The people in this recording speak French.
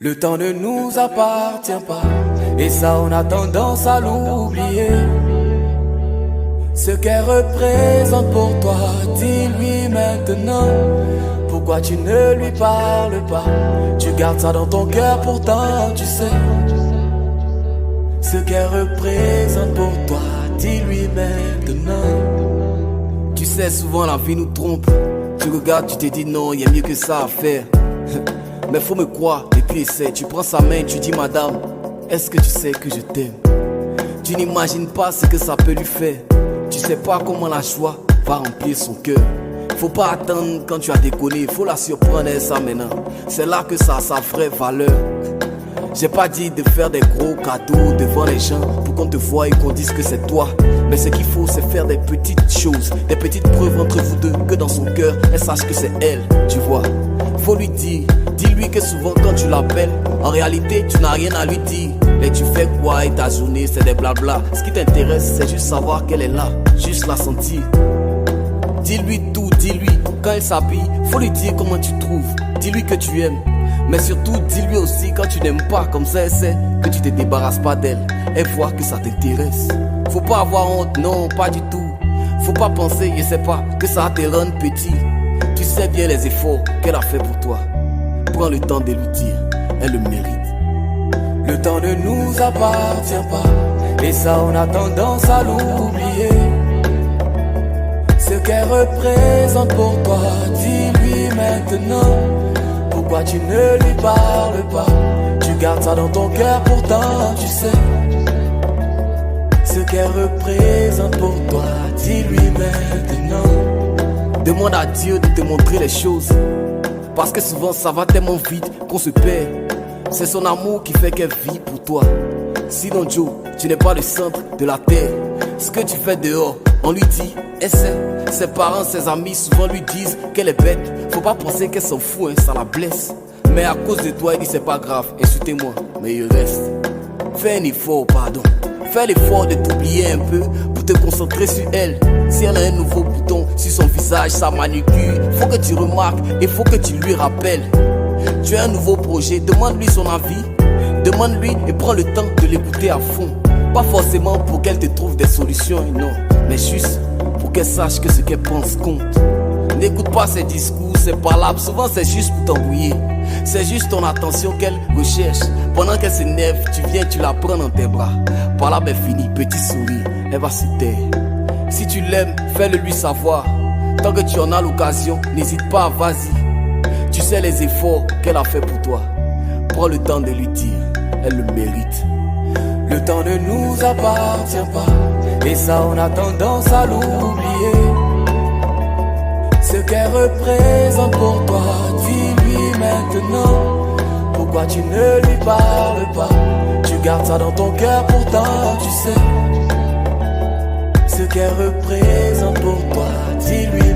Le temps ne nous appartient pas, et ça on a tendance à l'oublier. Ce qu'elle représente pour toi, dis-lui maintenant. Pourquoi tu ne lui parles pas? Tu gardes ça dans ton cœur, pourtant tu sais. Ce qu'elle représente pour toi, dis-lui maintenant. Tu sais, souvent la vie nous trompe. Tu regardes, tu te dis non, y a mieux que ça à faire. Mais faut me croire, et puis essaie. Tu prends sa main, tu dis madame, est-ce que tu sais que je t'aime? Tu n'imagines pas ce que ça peut lui faire. Tu sais pas comment la joie va remplir son cœur. Faut pas attendre quand tu as déconné, faut la surprendre et ça maintenant. C'est là que ça a sa vraie valeur. J'ai pas dit de faire des gros cadeaux devant les gens pour qu'on te voie et qu'on dise que c'est toi. Mais ce qu'il faut, c'est faire des petites choses, des petites preuves entre vous deux, que dans son cœur, elle sache que c'est elle, tu vois. Faut lui dire, dis-lui que souvent quand tu l'appelles, en réalité tu n'as rien à lui dire. Et tu fais quoi et ta journée c'est des blabla. Ce qui t'intéresse c'est juste savoir qu'elle est là, juste la sentir. Dis-lui tout, dis-lui quand elle s'habille, faut lui dire comment tu trouves. Dis-lui que tu aimes, mais surtout dis-lui aussi quand tu n'aimes pas. Comme ça elle sait que tu te débarrasses pas d'elle. Elle voit que ça t'intéresse. Faut pas avoir honte, non pas du tout. Faut pas penser, je sais pas, que ça te rende petit. Tu sais bien les efforts qu'elle a fait pour toi. Prends le temps de lui dire, elle le mérite. Le temps ne nous appartient pas, et ça on a tendance à l'oublier. Ce qu'elle représente pour toi, dis-lui maintenant. Pourquoi tu ne lui parles pas? Tu gardes ça dans ton cœur, pourtant tu sais. Ce qu'elle représente pour toi, dis-lui maintenant. Demande à Dieu de te montrer les choses, parce que souvent ça va tellement vite qu'on se perd. C'est son amour qui fait qu'elle vit pour toi. Sinon Joe, tu n'es pas le centre de la terre. Ce que tu fais dehors, on lui dit, essaie. Ses parents, ses amis souvent lui disent qu'elle est bête. Faut pas penser qu'elle s'en fout, hein, ça la blesse. Mais à cause de toi, elle dit c'est pas grave, insultez-moi, mais il reste. Fais un effort, pardon. Fais l'effort de t'oublier un peu pour te concentrer sur elle. Si elle a un nouveau bouton sur son visage, sa manucure, faut que tu remarques et faut que tu lui rappelles. Tu as un nouveau projet, demande-lui son avis. Demande-lui et prends le temps de l'écouter à fond. Pas forcément pour qu'elle te trouve des solutions, non, mais juste pour qu'elle sache que ce qu'elle pense compte. N'écoute pas ses discours, ses palabres, souvent c'est juste pour t'embrouiller. C'est juste ton attention qu'elle recherche. Pendant qu'elle s'énerve, tu viens, tu la prends dans tes bras. Par là, ben fini, petit sourire, elle va se taire. Si tu l'aimes, fais-le lui savoir. Tant que tu en as l'occasion, n'hésite pas, vas-y. Tu sais les efforts qu'elle a fait pour toi. Prends le temps de lui dire, elle le mérite. Le temps ne nous appartient pas, et ça on a tendance à l'oublier. Ce qu'elle représente pour toi, dis-lui maintenant. Pourquoi tu ne lui parles pas? Tu gardes ça dans ton cœur, pourtant tu sais. Ce qu'elle représente pour toi, dis-lui